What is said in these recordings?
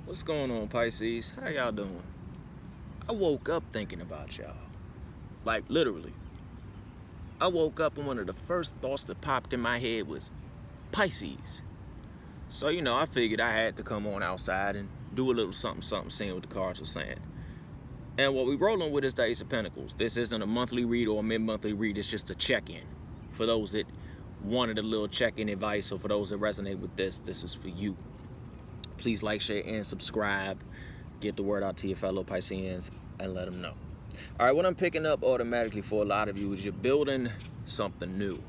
What's going on, Pisces? How y'all doing? I woke up thinking about y'all. Like, literally. I woke up and one of the first thoughts that popped in my head was Pisces. So, I figured I had to come on outside and do a little something, seeing what the cards were saying. And what we're rolling with is the Ace of Pentacles. This isn't a monthly read or a mid-monthly read. It's just a check-in. For those that wanted a little check-in advice, or for those that resonate with this is for you. Please like, share, and subscribe. Get the word out to your fellow Pisceans and let them know. All right, what I'm picking up automatically for a lot of you is you're building something new.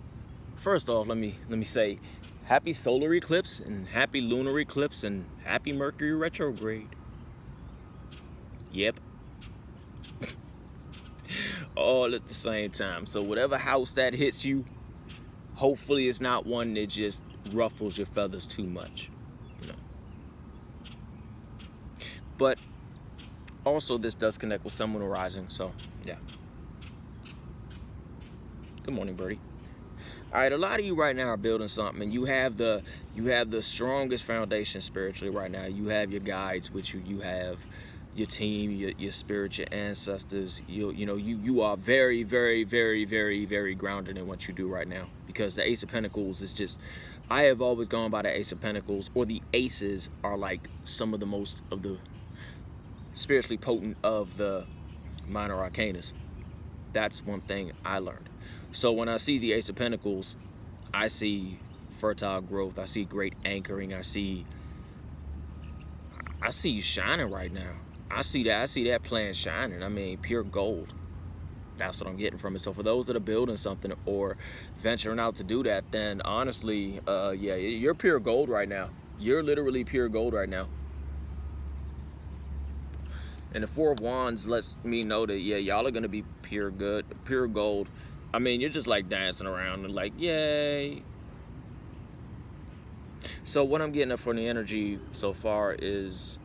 First off, let me say happy solar eclipse and happy lunar eclipse and happy Mercury retrograde. Yep. All at the same time. So whatever house that hits you, hopefully it's not one that just ruffles your feathers too much. But also this does connect with Sun, Moon, or Rising, so yeah. Good morning, Birdie. All right, a lot of you right now are building something, and you have the strongest foundation spiritually right now. You have your guides with you. You have your team, your spirit, your ancestors. You are very, very, very, very, very grounded in what you do right now, because the Ace of Pentacles is just. I have always gone by the Ace of Pentacles, or the aces are like some of the most of the spiritually potent of the minor arcanas. That's one thing I learned. So when I see the Ace of Pentacles, I see fertile growth. I see great anchoring. I see you shining right now. I see that plan shining. I mean, pure gold. That's what I'm getting from it. So for those that are building something or venturing out to do that, then honestly, yeah, you're pure gold right now. You're literally pure gold right now. And the Four of Wands lets me know that, yeah, y'all are going to be pure gold. I mean, you're just like dancing around and like, yay. So what I'm getting up from the energy so far is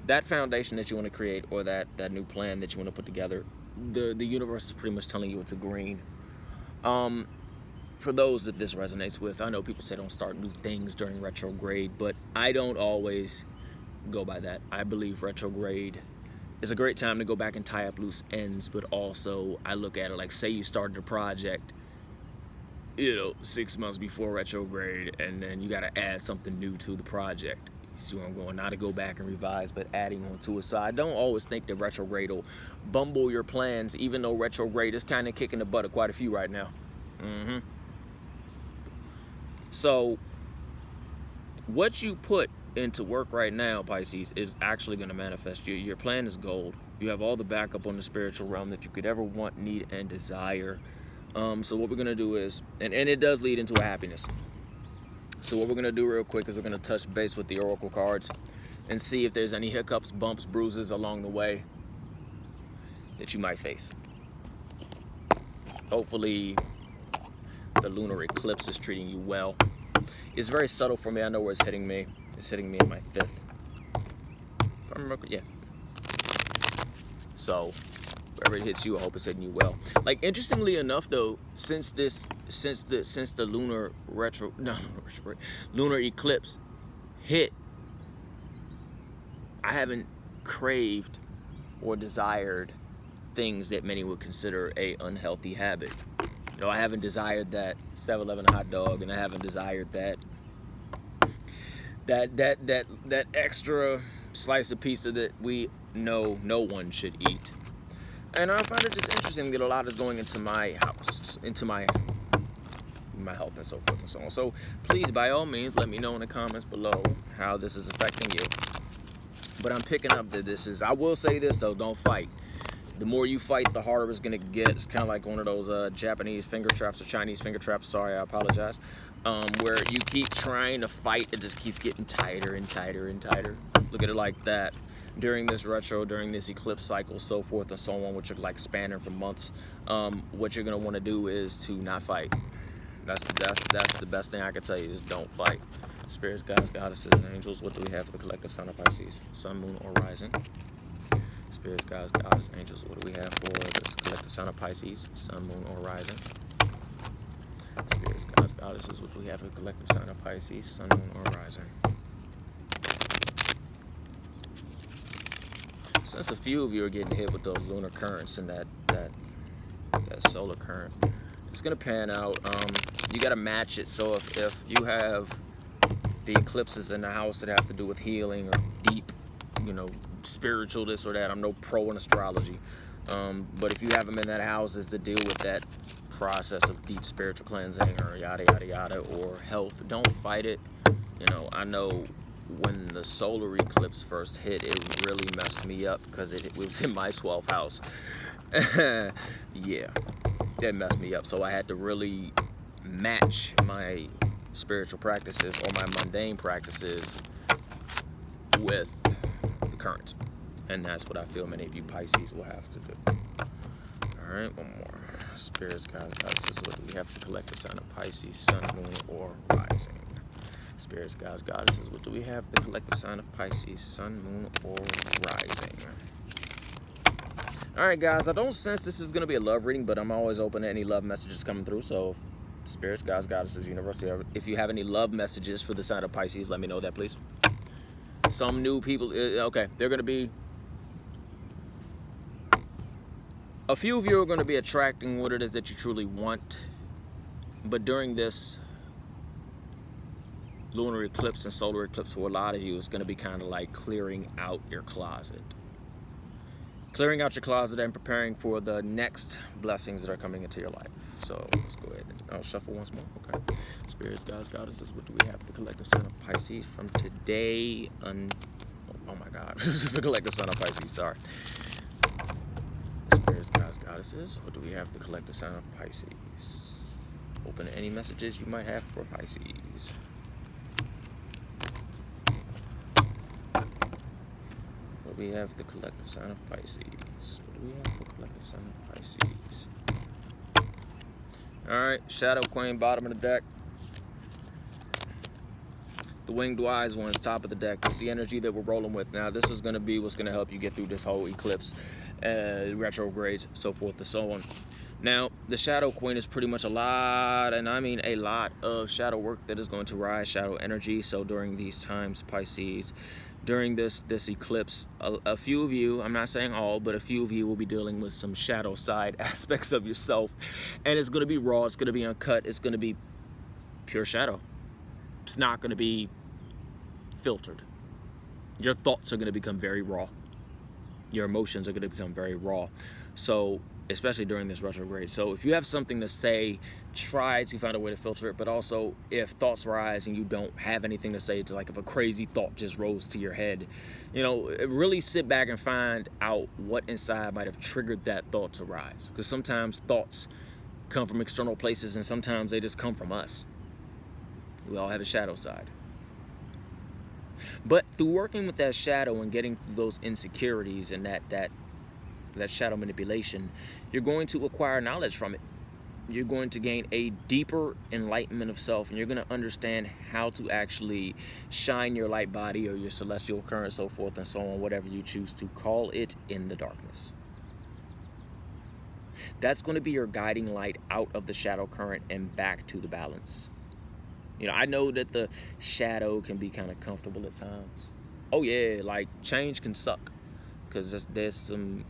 that foundation that you want to create, or that new plan that you want to put together. The universe is pretty much telling you it's a green. For those that this resonates with, I know people say don't start new things during retrograde, but I don't always go by that. I believe retrograde is a great time to go back and tie up loose ends, but also I look at it like, say you started a project 6 months before retrograde, and then you got to add something new to the project. You see where I'm going? Not to go back and revise, but adding on to it. So I don't always think that retrograde will bumble your plans, even though retrograde is kind of kicking the butt of quite a few right now. So what you put into work right now, Pisces, is actually going to manifest. Your plan is gold. You have all the backup on the spiritual realm that you could ever want, need, and desire. So what we're going to do is, and it does lead into a happiness. So what we're going to do real quick is we're going to touch base with the oracle cards and see if there's any hiccups, bumps, bruises along the way that you might face. Hopefully the lunar eclipse is treating you well. It's very subtle for me. I know where it's hitting me. It's hitting me in my 5th. If I remember, yeah. So wherever it hits you, I hope it's hitting you well. Like, interestingly enough, though, since the lunar eclipse hit, I haven't craved or desired things that many would consider a unhealthy habit. I haven't desired that 7-Eleven hot dog, and I haven't desired that extra slice of pizza that we know no one should eat. And I find it just interesting that a lot is going into my house, into my health, and so forth and so on. So please, by all means, let me know in the comments below how this is affecting you. But I'm picking up that this is, I will say this though, don't fight. The more you fight, the harder it's going to get. It's kind of like one of those Japanese finger traps or Chinese finger traps. Sorry, I apologize. Where you keep trying to fight, it just keeps getting tighter and tighter and tighter. Look at it like that. During this retro, during this eclipse cycle, so forth and so on, which are like spanning for months, what you're going to want to do is to not fight. That's the best thing I can tell you, is don't fight. Spirits, guides, goddesses, and angels, what do we have for the collective sign of Pisces? Sun, Moon, or Rising? Spirits, gods, goddesses, angels, what do we have for this collective sign of Pisces? Sun, Moon, or Rising? Spirits, gods, goddesses, what do we have for the collective sign of Pisces? Sun, Moon, or Rising? since a few of you are getting hit with those lunar currents and that solar current, it's gonna pan out. You gotta match it. So if you have the eclipses in the house that have to do with healing or deep, spiritual this or that, I'm no pro in astrology, but if you have them in that house is to deal with that process of deep spiritual cleansing or yada yada yada, or health, don't fight it. I know when the solar eclipse first hit, it really messed me up because it was in my 12th house. Yeah, it messed me up. So I had to really match my spiritual practices or my mundane practices with the currents. And that's what I feel many of you Pisces will have to do. All right, one more. Spirits, guys, goddesses, what do we have to collect the sign of Pisces, sun, moon, or rising? Spirits, guys, goddesses, what do we have to collect the sign of Pisces, sun, moon, or rising? All right, guys, I don't sense this is going to be a love reading, but I'm always open to any love messages coming through. So, spirits, guys, goddesses, university, if you have any love messages for the sign of Pisces, let me know that, please. Some new people, okay, they're going to be, a few of you are going to be attracting what it is that you truly want, but during this lunar eclipse and solar eclipse, for a lot of you, it's going to be kind of like clearing out your closet. Clearing out your closet and preparing for the next blessings that are coming into your life. So let's go ahead and I'll shuffle once more. Okay. Spirits, guys, goddesses, what do we have? The collective sign of Pisces from today. Oh my God. The collective sign of Pisces, sorry. Spirits, guys, goddesses, what do we have? The collective sign of Pisces. Open to any messages you might have for Pisces. We have the collective sign of Pisces. What do we have for the collective sign of Pisces? Alright, Shadow Queen, bottom of the deck. The Winged Wise Ones, top of the deck. That's the energy that we're rolling with. Now, this is going to be what's going to help you get through this whole eclipse, retrogrades, so forth and so on. Now, the Shadow Queen is pretty much a lot, and I mean a lot, of shadow work that is going to rise, shadow energy. So during these times, Pisces, during this eclipse, a few of you, I'm not saying all, but a few of you will be dealing with some shadow side aspects of yourself. And it's going to be raw, it's going to be uncut, it's going to be pure shadow. It's not going to be filtered. Your thoughts are going to become very raw. Your emotions are going to become very raw. So, especially during this retrograde. So if you have something to say, try to find a way to filter it. But also, if thoughts rise and you don't have anything to say, like if a crazy thought just rose to your head, really sit back and find out what inside might have triggered that thought to rise. Because sometimes thoughts come from external places and sometimes they just come from us. We all have a shadow side. But through working with that shadow and getting through those insecurities and that shadow manipulation, you're going to acquire knowledge from it. You're going to gain a deeper enlightenment of self, and you're going to understand how to actually shine your light body or your celestial current, so forth and so on, whatever you choose to call it, in the darkness. That's going to be your guiding light out of the shadow current and back to the balance. I know that the shadow can be kind of comfortable at times. Oh yeah, like change can suck, because there's some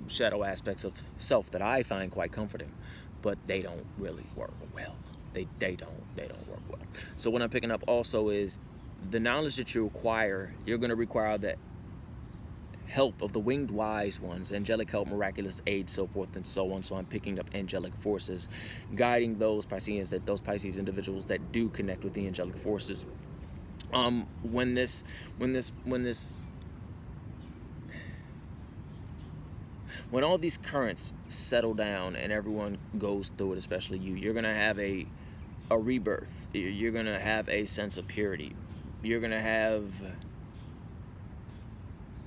shadow aspects of self that I find quite comforting, but they don't really work well. They don't work well. So what I'm picking up also is the knowledge that you acquire. You're going to require the help of the Winged Wise Ones, angelic help, miraculous aid, so forth and so on. So I'm picking up angelic forces, guiding those Pisces individuals that do connect with the angelic forces. When all these currents settle down and everyone goes through it, especially you're going to have a rebirth. You're going to have a sense of purity. You're going to have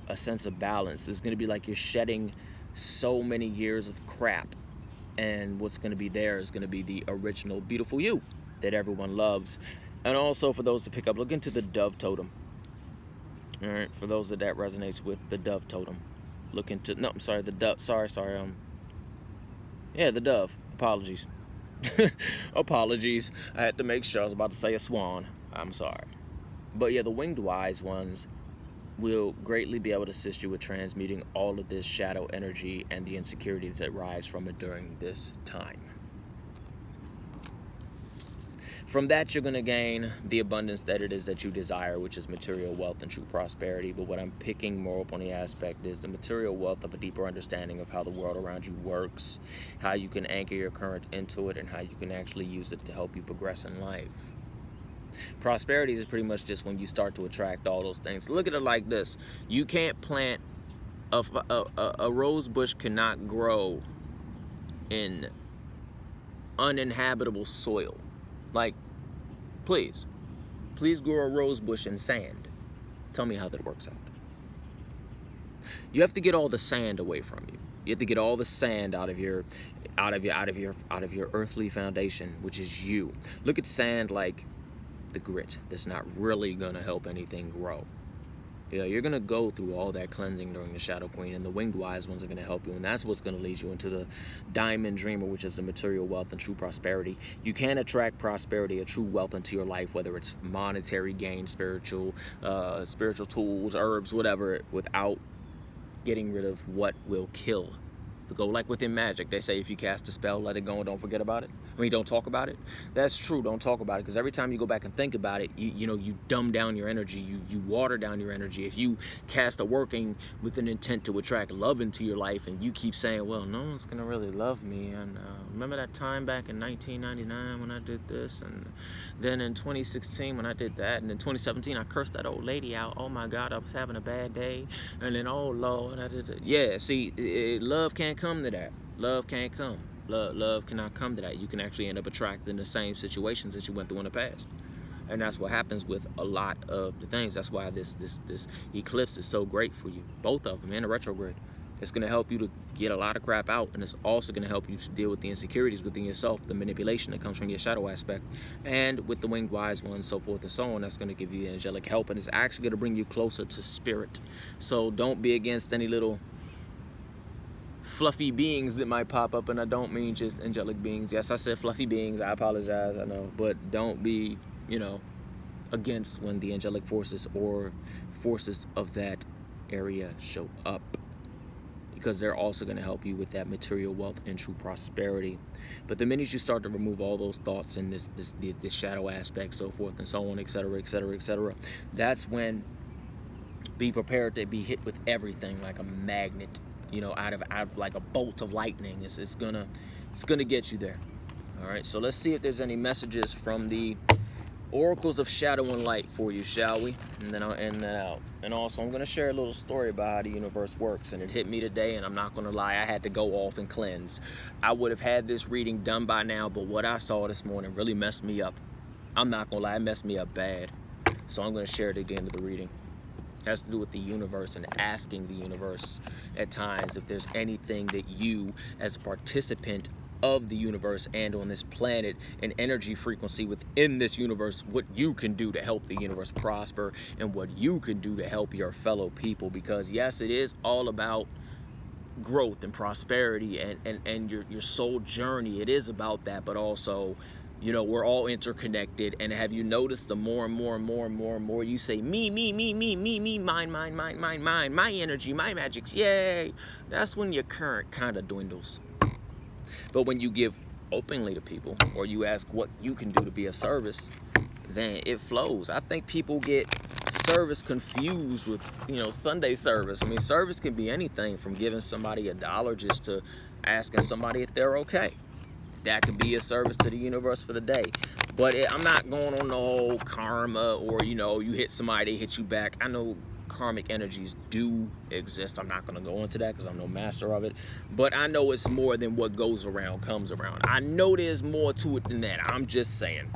a sense of balance. It's going to be like you're shedding so many years of crap, and what's going to be there is going to be the original beautiful you that everyone loves. And also, for those to pick up, look into the dove totem. All right, for those that resonates with the dove totem. Look into, no, I'm sorry, the dove, yeah, the dove, apologies. Apologies, I had to make sure. I was about to say a swan, I'm sorry. But yeah, the Winged Wise Ones, will greatly be able to assist you with transmuting all of this shadow energy and the insecurities that rise from it during this time. From that, you're going to gain the abundance that it is that you desire, which is material wealth and true prosperity. But what I'm picking more up on the aspect is the material wealth of a deeper understanding of how the world around you works, how you can anchor your current into it, and how you can actually use it to help you progress in life. Prosperity is pretty much just when you start to attract all those things. Look at it like this. You can't plant a rose bush cannot grow in uninhabitable soil. Like, please grow a rose bush in sand. Tell me how that works out. You have to get all the sand away from you. You have to get all the sand out of your earthly foundation, which is you. Look at sand like the grit that's not really gonna help anything grow. Yeah, you're gonna go through all that cleansing during the Shadow Queen, and the winged wise ones are gonna help you, and that's what's gonna lead you into the diamond dreamer, which is the material wealth and true prosperity. You can attract prosperity or true wealth into your life, whether it's monetary gain, spiritual tools, herbs, whatever, without getting rid of what will kill. Go like within magic, they say if you cast a spell, let it go and don't forget about it. I mean, don't talk about it. That's true, don't talk about it, because every time you go back and think about it, you dumb down your energy, you water down your energy. If you cast a working with an intent to attract love into your life, and you keep saying, well, no one's gonna really love me, and remember that time back in 1999 when I did this, and then in 2016 when I did that, and in 2017 I cursed that old lady out. Oh my God, I was having a bad day, and then oh Lord, I did it. Yeah, see, love can't come to that. Love can't come. Love cannot come to that. You can actually end up attracting the same situations that you went through in the past, and that's what happens with a lot of the things. That's why this eclipse is so great for you, both of them, and the retrograde. It's going to help you to get a lot of crap out, and it's also going to help you to deal with the insecurities within yourself, the manipulation that comes from your shadow aspect, and with the winged wise ones, so forth and so on. That's going to give you angelic help, and it's actually going to bring you closer to spirit. So don't be against any little fluffy beings that might pop up, and I don't mean just angelic beings. Yes, I said fluffy beings. I apologize, I know, but don't be, against when the angelic forces or forces of that area show up, because they're also going to help you with that material wealth and true prosperity. But the minute you start to remove all those thoughts and this shadow aspect, so forth and so on, etc., etc., etc., that's when be prepared to be hit with everything like a magnet. Out of like a bolt of lightning. It's gonna get you there. All right, so let's see if there's any messages from the oracles of shadow and light for you, shall we? And then I'll end that out. And also, I'm gonna share a little story about how the universe works, and it hit me today, and I'm not gonna lie, I had to go off and cleanse. I would have had this reading done by now, but what I saw this morning really messed me up. I'm not gonna lie, it messed me up bad. So I'm gonna share it at the end of the reading. It has to do with the universe and asking the universe at times if there's anything that you, as a participant of the universe and on this planet, an energy frequency within this universe, what you can do to help the universe prosper, and what you can do to help your fellow people. Because yes, it is all about growth and prosperity and your soul journey. It is about that, but also, we're all interconnected. And have you noticed the more and more you say me, mine, my energy, my magics, yay, that's when your current kind of dwindles. But when you give openly to people, or you ask what you can do to be of service, then it flows. I think people get service confused with, Sunday service. I mean, service can be anything from giving somebody $1 just to asking somebody if they're okay. That could be a service to the universe for the day. But I'm not going on the whole karma, or, you hit somebody, they hit you back. I know karmic energies do exist. I'm not going to go into that because I'm no master of it. But I know it's more than what goes around comes around. I know there's more to it than that. I'm just saying,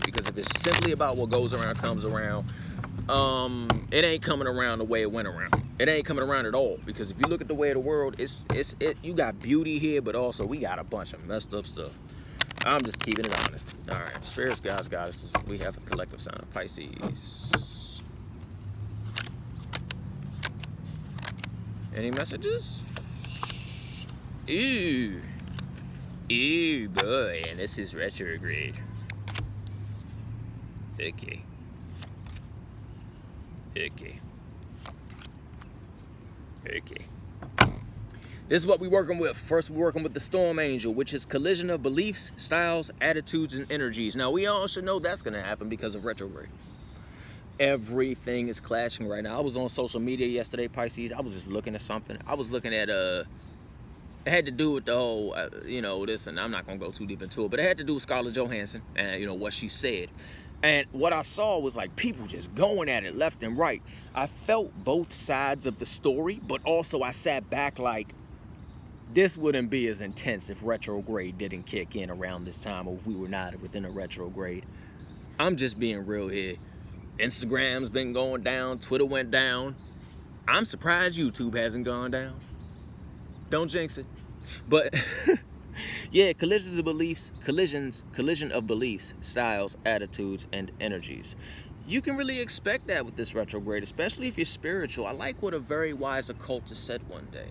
because if it's simply about what goes around comes around, it ain't coming around the way it went around. It ain't coming around at all, because if you look at the way of the world, you got beauty here, but also we got a bunch of messed up stuff. I'm just keeping it honest. All right, spirits, guys, goddesses, we have a collective sign of Pisces. Any messages? Ooh, boy, and this is retrograde. Okay. Okay. Okay. This is what we're working with. First, we're working with the Storm Angel, which is collision of beliefs, styles, attitudes, and energies. Now, we all should know that's going to happen because of retrograde. Everything is clashing right now. I was on social media yesterday, Pisces. I was just looking at something. I was looking at, it had to do with the whole, this, and I'm not going to go too deep into it, but it had to do with Scarlett Johansson and, what she said. And what I saw was like people just going at it left and right. I felt both sides of the story, but also I sat back like, this wouldn't be as intense if retrograde didn't kick in around this time, or if we were not within a retrograde. I'm just being real here. Instagram's been going down, Twitter went down. I'm surprised YouTube hasn't gone down. Don't jinx it. But yeah, collision of beliefs, styles, attitudes, and energies. You can really expect that with this retrograde, especially if you're spiritual. I like what a very wise occultist said one day.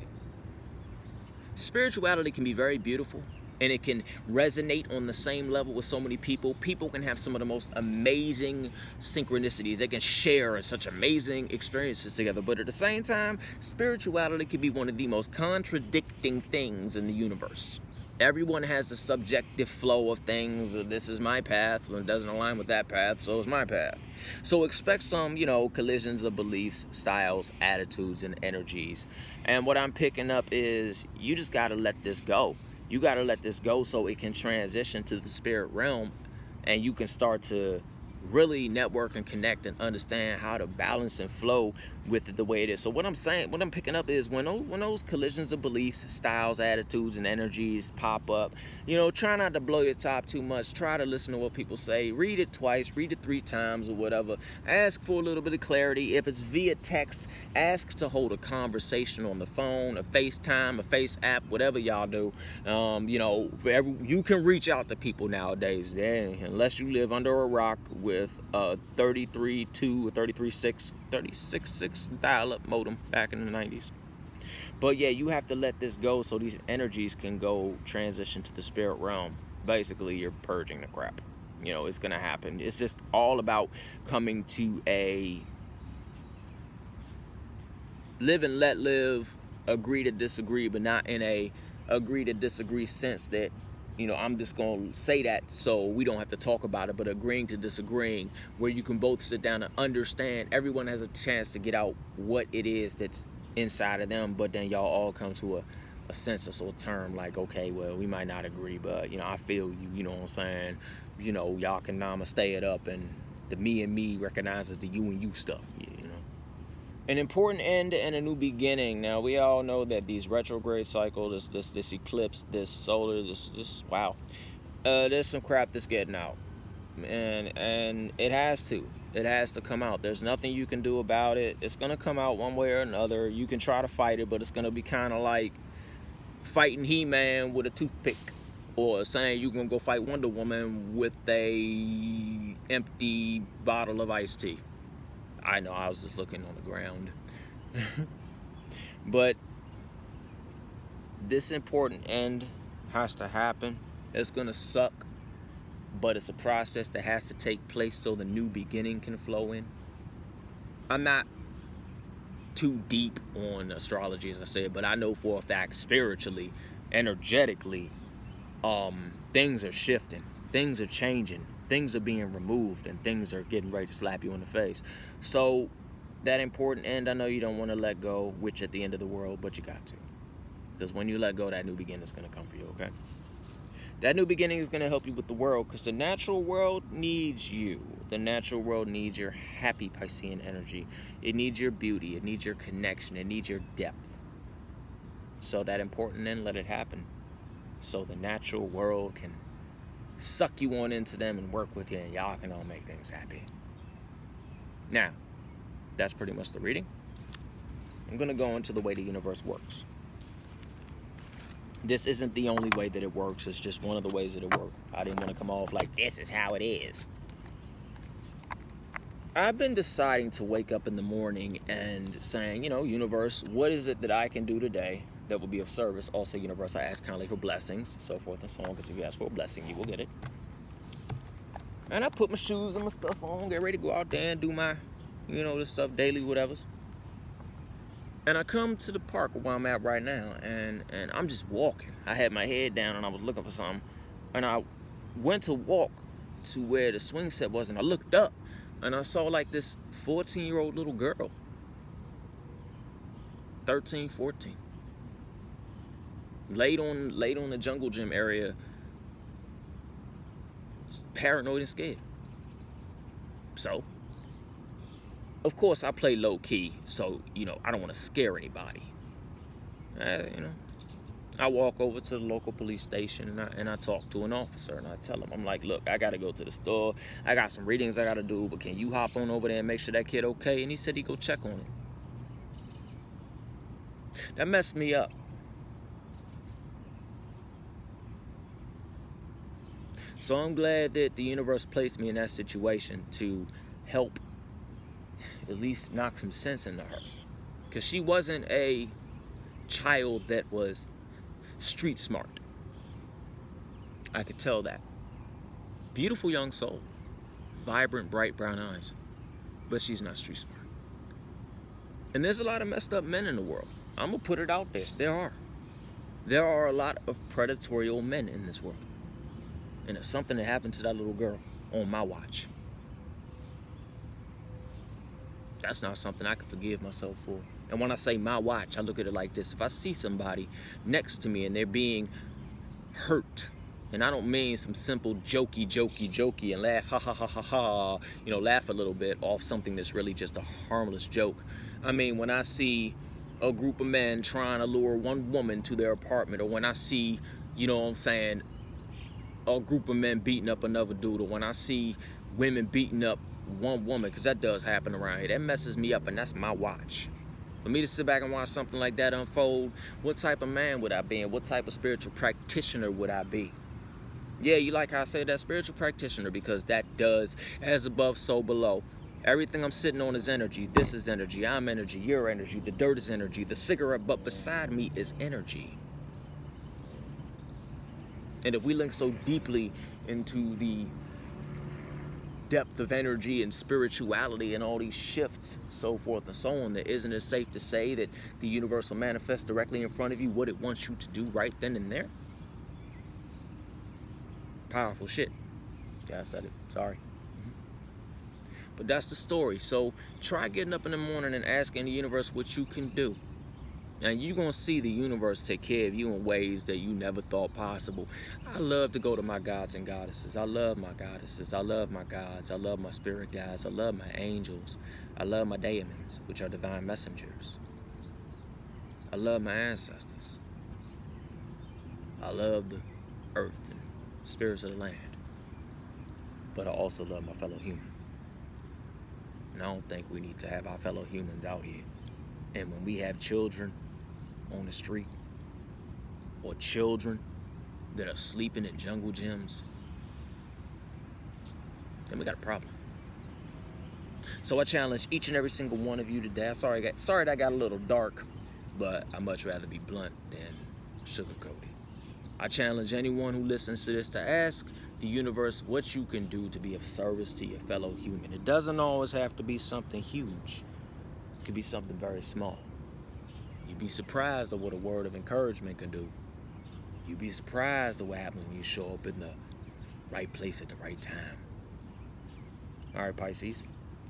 Spirituality can be very beautiful, and it can resonate on the same level with so many people. People can have some of the most amazing synchronicities. They can share such amazing experiences together. But at the same time, spirituality can be one of the most contradicting things in the universe. Everyone has a subjective flow of things. This is my path. When it doesn't align with that path, so is my path. So expect some, collisions of beliefs, styles, attitudes, and energies. And what I'm picking up is you just got to let this go. You got to let this go so it can transition to the spirit realm, and you can start to really network and connect and understand how to balance and flow with it the way it is. So what I'm picking up is when those collisions of beliefs, styles, attitudes, and energies pop up, try not to blow your top too much. Try to listen to what people say. Read it twice, read it 3 times or whatever. Ask for a little bit of clarity. If it's via text, ask to hold a conversation on the phone, a FaceTime, a Face app, whatever y'all do. You can reach out to people nowadays, unless you live under a rock with a 33.2 or 36.6 dial-up modem back in the 90s. But yeah, you have to let this go so these energies can go transition to the spirit realm. Basically, you're purging the crap. It's gonna happen. It's just all about coming to a live and let live, agree to disagree, but not in a agree to disagree sense that I'm just going to say that so we don't have to talk about it, but agreeing to disagreeing, where you can both sit down and understand. Everyone has a chance to get out what it is that's inside of them, but then y'all all come to a census or term like, okay, well, we might not agree, but, I feel you, you know what I'm saying? Y'all can namaste it up, and the me and me recognizes the you and you stuff, An important end and a new beginning. Now, we all know that these retrograde cycles, this eclipse, this solar, wow. There's some crap that's getting out. And it has to come out. There's nothing you can do about it. It's going to come out one way or another. You can try to fight it, but it's going to be kind of like fighting He-Man with a toothpick, or saying you can go fight Wonder Woman with a empty bottle of iced tea. I know, I was just looking on the ground. But this important end has to happen. It's going to suck, but it's a process that has to take place so the new beginning can flow in. I'm not too deep on astrology, as I said, but I know for a fact, spiritually, energetically, things are shifting. Things are changing. Things are being removed, and things are getting ready to slap you in the face. So that important end, I know you don't want to let go, which at the end of the world, but you got to. Because when you let go, that new beginning is going to come for you, okay? That new beginning is going to help you with the world, because the natural world needs you. The natural world needs your happy Piscean energy. It needs your beauty. It needs your connection. It needs your depth. So that important end, let it happen. So the natural world can suck you on into them and work with you, and y'all can all make things happy. Now, that's pretty much the reading. I'm going to go into the way the universe works. This isn't the only way that it works. It's just one of the ways that it works. I didn't want to come off like this is how it is. I've been deciding to wake up in the morning and saying, universe, what is it that I can do today that will be of service? Also, universe, I ask kindly for blessings, so forth and so on, because if you ask for a blessing, you will get it. And I put my shoes and my stuff on, get ready to go out there and do my you know, this stuff, daily whatevers. And I come to the park where I'm at right now, and I'm just walking. I had my head down and I was looking for something, and I went to walk to where the swing set was, and I looked up and I saw like this 14-year-old little girl, 13, 14, laid on the jungle gym area, paranoid and scared. So, of course, I play low key, so, you know, I don't want to scare anybody. You know, I walk over to the local police station and I talk to an officer, and I tell him, I'm like, look, I got to go to the store. I got some readings I got to do, but can you hop on over there and make sure that kid okay? And he said he'd go check on it. That messed me up. So I'm glad that the universe placed me in that situation to help at least knock some sense into her. Because she wasn't a child that was street smart. I could tell that. Beautiful young soul. Vibrant, bright brown eyes. But she's not street smart. And there's a lot of messed up men in the world. I'm going to put it out there. There are. There are a lot of predatory old men in this world. And it's something that happened to that little girl on my watch. That's not something I can forgive myself for. And when I say my watch, I look at it like this. If I see somebody next to me and they're being hurt, and I don't mean some simple jokey and laugh, ha ha ha ha ha, you know, laugh a little bit off something that's really just a harmless joke. I mean, when I see a group of men trying to lure one woman to their apartment, or when I see, you know what I'm saying, a group of men beating up another dude, or when I see women beating up one woman, because that does happen around here, that messes me up, and that's my watch. For me to sit back and watch something like that unfold, what type of man would I be, and what type of spiritual practitioner would I be? Yeah, you like how I say that, spiritual practitioner, because that does, as above, so below. Everything I'm sitting on is energy. This is energy. I'm energy. You're energy. The dirt is energy. The cigarette butt beside me is energy. And if we link so deeply into the depth of energy and spirituality and all these shifts, so forth and so on, that isn't it safe to say that the universe will manifest directly in front of you what it wants you to do right then and there? Powerful shit. Yeah, I said it. Sorry. But that's the story. So try getting up in the morning and asking the universe what you can do. And you're going to see the universe take care of you in ways that you never thought possible. I love to go to my gods and goddesses. I love my goddesses. I love my gods. I love my spirit guides. I love my angels. I love my daemons, which are divine messengers. I love my ancestors. I love the earth and spirits of the land. But I also love my fellow human. And I don't think we need to have our fellow humans out here. And when we have children on the street, or children that are sleeping in jungle gyms, then we got a problem. So I challenge each and every single one of you today. Sorry that got a little dark, but I'd much rather be blunt than sugar-coated. I challenge anyone who listens to this to ask the universe what you can do to be of service to your fellow human. It doesn't always have to be something huge. It could be something very small. You'd be surprised at what a word of encouragement can do. You'd be surprised at what happens when you show up in the right place at the right time. All right, Pisces.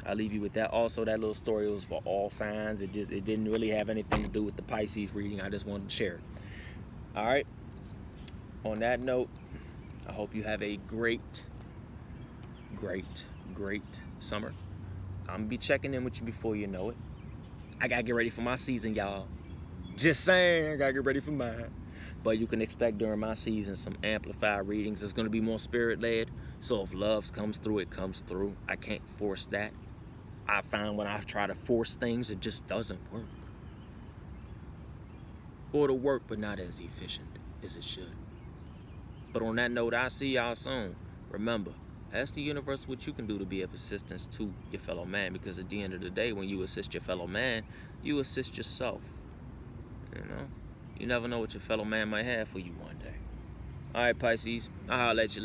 I'll leave you with that. Also, that little story was for all signs. It didn't really have anything to do with the Pisces reading. I just wanted to share it. All right. On that note, I hope you have a great summer. I'm going to be checking in with you before you know it. I got to get ready for my season, y'all. Just saying, I got to get ready for mine. But you can expect during my season some amplified readings. It's going to be more spirit-led. So if love comes through, it comes through. I can't force that. I find when I try to force things, it just doesn't work. Or it'll work, but not as efficient as it should. But on that note, I'll see y'all soon. Remember, ask the universe what you can do to be of assistance to your fellow man. Because at the end of the day, when you assist your fellow man, you assist yourself. You know? You never know what your fellow man might have for you one day. All right, Pisces. I'll holler at you later.